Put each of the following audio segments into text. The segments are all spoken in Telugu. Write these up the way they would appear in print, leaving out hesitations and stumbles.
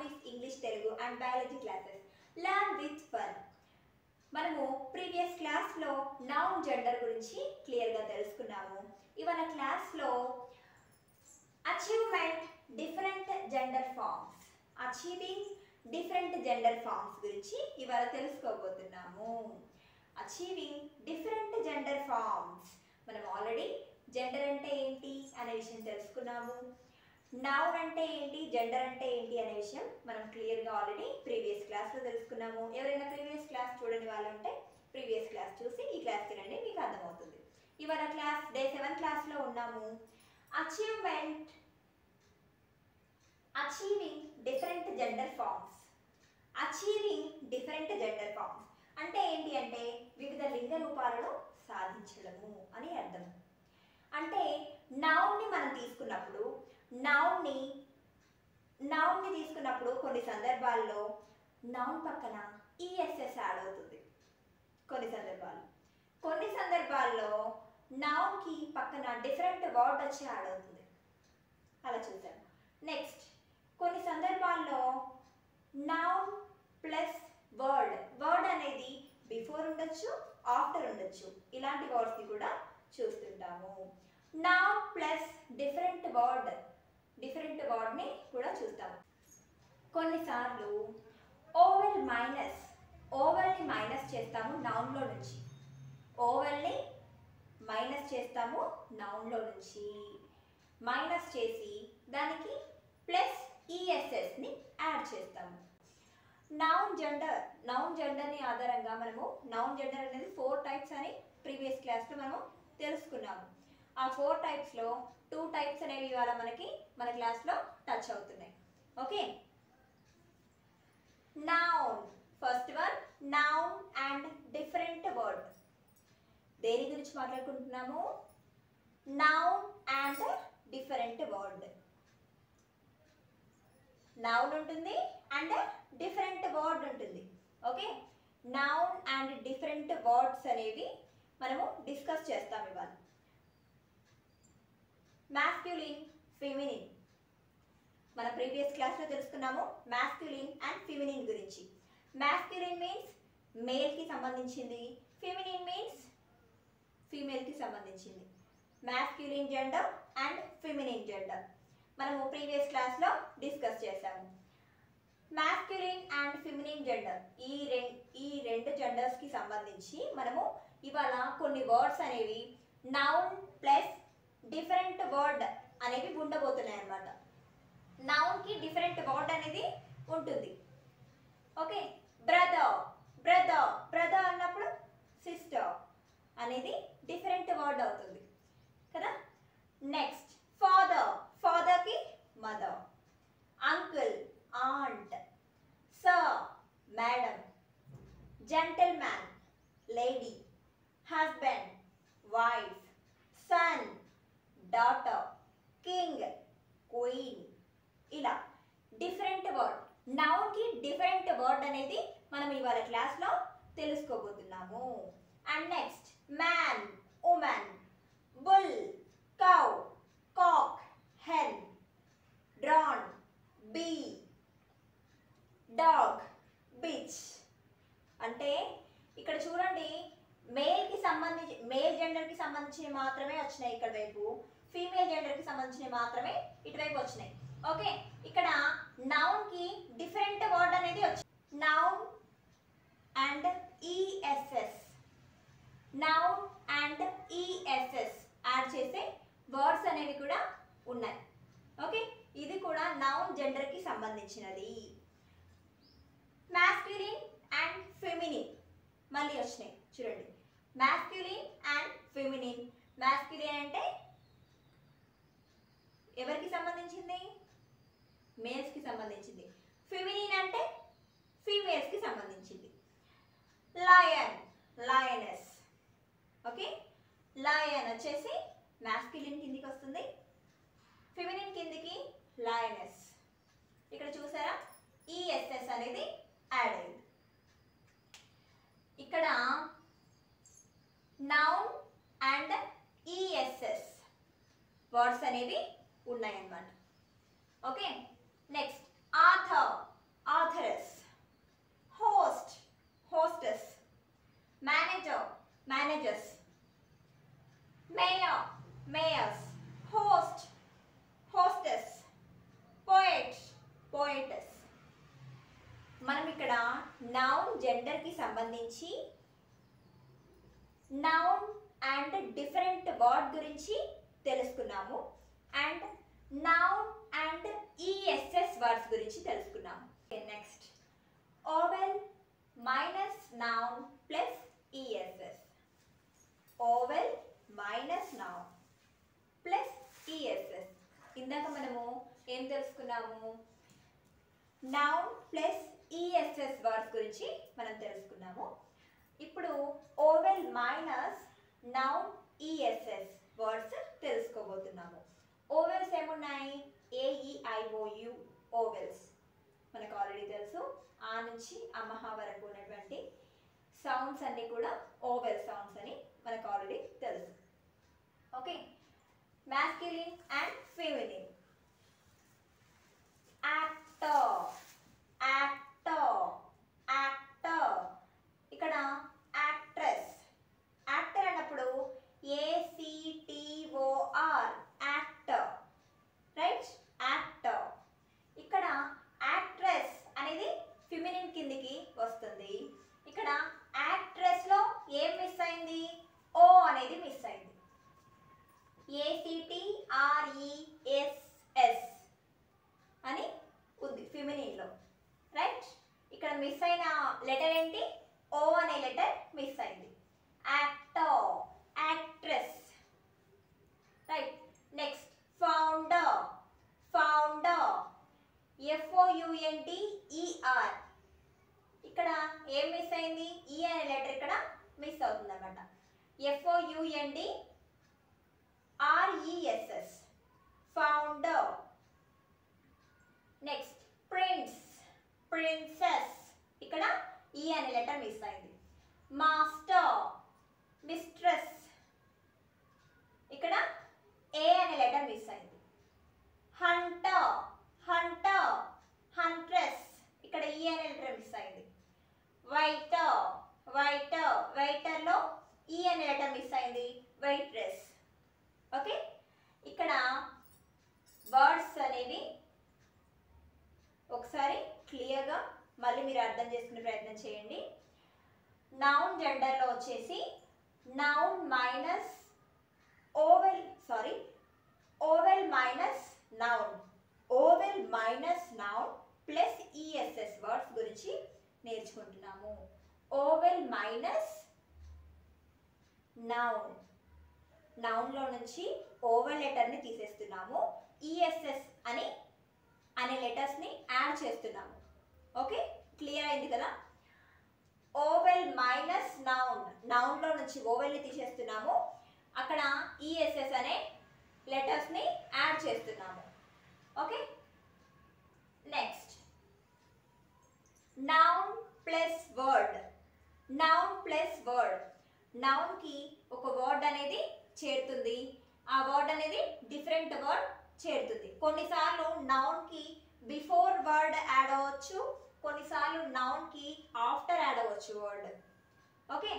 with English, Telugu and biology classes. Learn with fun. మనము ప్రీవియస్ క్లాస్లో నౌన్ జెండర్ గురించి క్లియర్గా తెలుసుకున్నాము. ఇవాళ క్లాస్లో achievement different gender forms, achieving different gender forms గురించి ఇవాళ తెలుసుకోబోతున్నాము. Achieving different gender forms. మనం ఆల్రెడీ జెండర్ అంటే ఏంటి అనే విషయం తెలుసుకున్నాము. నౌన్ అంటే ఏంటి, జెండర్ అంటే ఏంటి అనే విషయం మనం క్లియర్గా ఆల్రెడీ ప్రీవియస్ క్లాస్లో తెలుసుకున్నాము. ఎవరైనా ప్రీవియస్ క్లాస్ చూడని వాళ్ళు ఉంటే ప్రీవియస్ క్లాస్ చూసి ఈ క్లాస్ తినండి, మీకు అర్థమవుతుంది. ఇవాళ క్లాస్ డే 7 క్లాస్లో ఉన్నాము. Achieving different gender forms. Achieving different gender forms అంటే ఏంటి అంటే వివిధ లింగ రూపాలను సాధించడము అని అర్థం. అంటే నౌన్ని మనం తీసుకున్నప్పుడు నౌన్ని తీసుకున్నప్పుడు కొన్ని సందర్భాల్లో నౌన్ పక్కన ఈఎస్ఎస్ యాడ్ అవుతుంది. కొన్ని సందర్భాల్లో నౌన్కి పక్కన డిఫరెంట్ వర్డ్ వచ్చి యాడ్ అవుతుంది. అలా చూసాం. నెక్స్ట్ కొన్ని సందర్భాల్లో నౌన్ ప్లస్ వర్డ్ అనేది బిఫోర్ ఉండొచ్చు, ఆఫ్టర్ ఉండొచ్చు. ఇలాంటి వర్డ్స్ని కూడా చూస్తుంటాము. నౌన్ ప్లస్ డిఫరెంట్ వర్డ్ని కూడా చూస్తాము. కొన్నిసార్లు ఓవెల్ని మైనస్ చేస్తాము నౌన్లో నుంచి. మైనస్ చేసి దానికి ప్లస్ ఈఎస్ఎస్ని యాడ్ చేస్తాము. నౌన్ జెండర్ని ఆధారంగా మనము నౌన్ జెండర్ అనేది 4 టైప్స్ అని ప్రీవియస్ క్లాస్లో మనము తెలుసుకున్నాము. ఆ 4 టైప్స్లో 2 టైప్స్ అనేవి ఇవాళ మన క్లాస్లో టచ్ అవుతున్నాయి. Okay, noun. First one noun and different word. దేని గురించి మాట్లాడుకుంటున్నాము? Noun and different word. Noun ఉంటుంది అండ్ డిఫరెంట్ వర్డ్ ఉంటుంది. Okay, noun and different words అనేవి మనము డిస్కస్ చేస్తాం ఇవాళ. మాస్క్యులిన్, ఫెమినిన్. మన ప్రీవియస్ క్లాస్లో తెలుసుకున్నాము మాస్క్యులిన్ అండ్ ఫెమినిన్ గురించి. మాస్క్యులిన్ మీన్స్ మేల్కి సంబంధించింది, ఫెమినిన్ మీన్స్ ఫీమేల్కి సంబంధించింది. మాస్క్యులిన్ జెండర్ అండ్ ఫెమినిన్ జెండర్ మనము ప్రీవియస్ క్లాస్లో డిస్కస్ చేసాము. మాస్క్యులిన్ అండ్ ఫెమినిన్ జెండర్ ఈ రెండు జెండర్స్కి సంబంధించి మనము ఇవాళ కొన్ని వర్డ్స్ అనేవి నౌన్ ప్లస్ డిఫరెంట్ వర్డ్ అనేవి ఉండబోతున్నాయి అన్నమాట. నౌన్కి డిఫరెంట్ వర్డ్ అనేది ఉంటుంది. ఓకే, బ్రదర్ అన్నప్పుడు సిస్టర్ అనేది డిఫరెంట్ వర్డ్ అవుతుంది కదా. నెక్స్ట్ ఫాదర్కి mother, uncle aunt, sir madam, gentleman lady, husband wife, son daughter, king queen. ఇలా డిఫరెంట్ వర్డ్, నౌన్కి డిఫరెంట్ వర్డ్ అనేది మనం ఇవాళ క్లాస్లో తెలుసుకోబోతున్నాము. And next man, women, bull, cow, cock, hen, drone, bee, dog, bitch. అంటే ఇక్కడ చూడండి, మేల్ జెండర్కి సంబంధించి మాత్రమే వచ్చినాయి ఇక్కడ వైపు, ఫీమేల్ జెండర్కి సంబంధించినవి మాత్రమే ఇటువైపు వచ్చినాయి. ఓకే, ఇక్కడ నౌన్కి డిఫరెంట్ వర్డ్ అనేది వచ్చింది. నౌన్ అండ్ ఈఎస్ఎస్ యాడ్ చేసే వర్డ్స్ అనేవి కూడా ఉన్నాయి. ఓకే, ఇది కూడా నౌన్ జెండర్కి సంబంధించినది. మాస్క్యులిన్ అండ్ ఫెమినిన్ మళ్ళీ వచ్చినాయి చూడండి. మాస్క్యులిన్ అండ్ ఫెమినిన్. మాస్క్యులిన్ అంటే ఎవరికి సంబంధించింది? మేల్స్కి సంబంధించింది. ఫెమినిన్ అంటే ఫీమేల్స్కి సంబంధించింది. Lion, lioness. ఓకే, లయన్ వచ్చేసి మాస్క్యులిన్ కిందికి వస్తుంది, ఫెమినిన్ కిందికి లయనెస్. ఇక్కడ చూసారా ఈఎస్ఎస్ అనేది యాడ్ అయింది. ఇక్కడ నౌన్ అండ్ ఈఎస్ఎస్ వర్డ్స్ అనేవి ఉన్నాయన్నమాట. Okay, next author, authoress, host, hostess, manager, managers, mayor, mayors, host, hostess, poet, poetess. మనం ఇక్కడ నౌన్ జెండర్ కి సంబంధించి నౌన్ అండ్ డిఫరెంట్ వర్డ్ గురించి తెలుసుకున్నాము and noun and ESS words గురించి తెలుసుకున్నాము. Next vowel minus noun plus ESS. Vowel minus noun plus ESS. ఇందాక మనము ఏం తెలుసుకున్నాము? నౌన్ ప్లస్ ఈఎస్ఎస్ వర్డ్స్ గురించి మనం తెలుసుకున్నాము. ఇప్పుడు vowel minus noun ESS words తెలుసుకోబోతున్నాము. ఓవెల్స్ ఏమున్నాయి? ఏఈఐఓయు ఓవెల్స్ మనకు ఆల్రెడీ తెలుసు. ఆ నుంచి అమహ వరకు ఉన్నటువంటి సౌండ్స్ అన్ని కూడా ఓవెల్ సౌండ్స్ అని మనకు ఆల్రెడీ తెలుసు. Okay, masculine and feminine. Actor, actor, actor. ఇక్కడ actress, actor అన్నప్పుడు ACTOR, actor, right? actor. ఇక్కడ actress అనేది ఫిమినిన్ కిందికి వస్తుంది. ఇక్కడ యాక్ట్రెస్ లో ఏం మిస్ అయింది? ఓ అనేది మిస్ అయింది. ACTRESS అని ఉంది ఫిమినిన్ లో, రైట్? ఇక్కడ మిస్ అయిన లెటర్ ఏంటి? ఓ అనే లెటర్ మిస్ అయింది. Actor, actress, right? Next founder, founder, FOUNDER. ఇక్కడ ఏం మిస్ అయింది? ఈ అనే లెటర్ ఇక్కడ మిస్ అవుతుంది అన్నమాట. FOUNDRESS, founder. Next prince, princess. ఇక్కడ ఈ అనే లెటర్ మిస్ అయింది. Master, mistress. ఇక్కడ ఏ అనే లెటర్ మిస్ అయింది. Hunter, hunter, huntress. ఇక్కడ ఈ అనే లెటర్ మిస్ అయింది. వైటర్, వైటర్, వైటర్ లో ఈ అనే లెటర్ మిస్ అయింది. వైట్రెస్. ఓకే, ఇక్కడ వర్డ్స్ అనేవి ఒకసారి క్లియర్గా మళ్ళీ మీరు అర్థం చేసుకునే ప్రయత్నం చేయండి. నౌన్ జెండర్లో వచ్చేసి noun minus vowel, sorry, vowel minus noun, vowel minus noun plus ESS words గురించి నేర్చుకుంటున్నాము. ఓవెల్ మైనస్ నౌన్, నౌన్లో నుంచి ఓవెల్ లెటర్ని తీసేస్తున్నాము, ఈఎస్ఎస్ అనే లెటర్స్ని యాడ్ చేస్తున్నాము. ఓకే, క్లియర్ అయింది కదా? ఓవెల్ మైనస్ నౌన్, నౌన్లో నుంచి ఓవెల్ని తీసేస్తున్నాము, అక్కడ ఈఎస్ఎస్ అనే లెటర్స్ని యాడ్ చేస్తున్నాము. Okay, next noun plus word. Noun plus word, నౌన్కి ఒక వర్డ్ అనేది చేరుతుంది, ఆ వర్డ్ అనేది డిఫరెంట్ వర్డ్ చేరుతుంది. కొన్నిసార్లు నౌన్కి బిఫోర్ వర్డ్ యాడ్ అవ్వచ్చు, కొన్నిసార్లు నౌన్కి ఆఫ్టర్ యాడ్ అవ్వచ్చు word. Okay,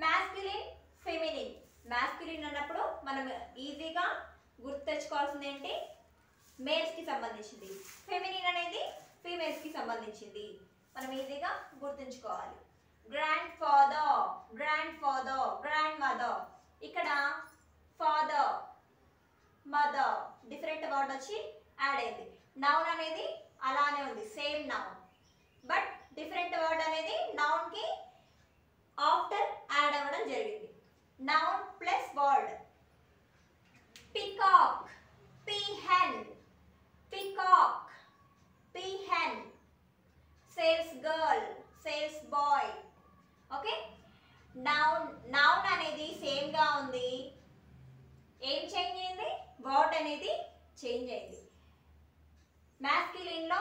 masculine, feminine. Masculine అన్నప్పుడు మనం ఈజీగా గుర్తు తెచ్చుకోవాల్సింది ఏంటి? మేల్స్కి సంబంధించింది. ఫెమినిన్ అనేది ఫీమేల్స్కి సంబంధించింది, మనం ఈజీగా గుర్తుంచుకోవాలి. Grandfather, grandfather, grandmother. ఇక్కడ ఫాదర్, మదర్ డిఫరెంట్ వర్డ్ వచ్చి యాడ్ అయింది. నౌన్ అనేది అలానే ఉంది, same noun, but different word అనేది నౌన్కి ఆఫ్టర్ యాడ్ అవ్వడం జరిగింది. Noun plus word. Peacock, peahen, peacock, peahen. Salesgirl, salesboy. Okay, noun, noun అనేది సేమ్గా ఉంది, ఏం చేంజ్ అయింది? వర్డ్ అనేది చేంజ్ అయింది. మ్యాస్క్యులిన్లో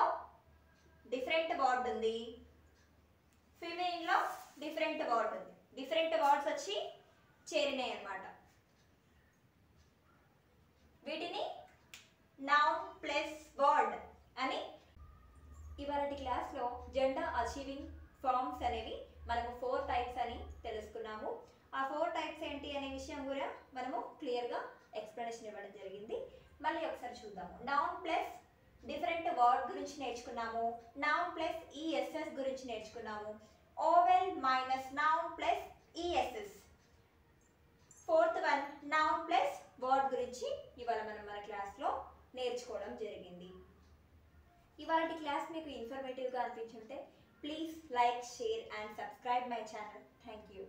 డిఫరెంట్ వర్డ్ ఉంది, ఫిమేల్లో డిఫరెంట్ వర్డ్ ఉంది. డిఫరెంట్ వర్డ్స్ వచ్చి చేరినాయి అన్నమాట. వీటిని నౌన్ ప్లస్ వర్డ్ అని ఇవాళటి క్లాస్లో జెండర్ అచీవింగ్ ఫార్మ్స్ అనేవి మనము 4 టైప్స్ అని తెలుసుకున్నాము. ఆ 4 టైప్స్ ఏంటి అనే విషయం కూడా మనము క్లియర్గా ఎక్స్ప్లెనేషన్ ఇవ్వడం జరిగింది. మళ్ళీ ఒకసారి చూద్దాము. నౌన్ ప్లస్ డిఫరెంట్ వర్డ్ గురించి నేర్చుకున్నాము. నౌన్ ప్లస్ ఈఎస్ఎస్ గురించి నేర్చుకున్నాము. Vowel minus noun plus ESS. Fourth one noun plus word గురించి ఇవాళ మనం మన క్లాస్లో నేర్చుకోవడం జరిగింది. ఇవాళ క్లాస్ మీకు ఇన్ఫర్మేటివ్గా అనిపించుంటే please like, share and subscribe my channel. Thank you.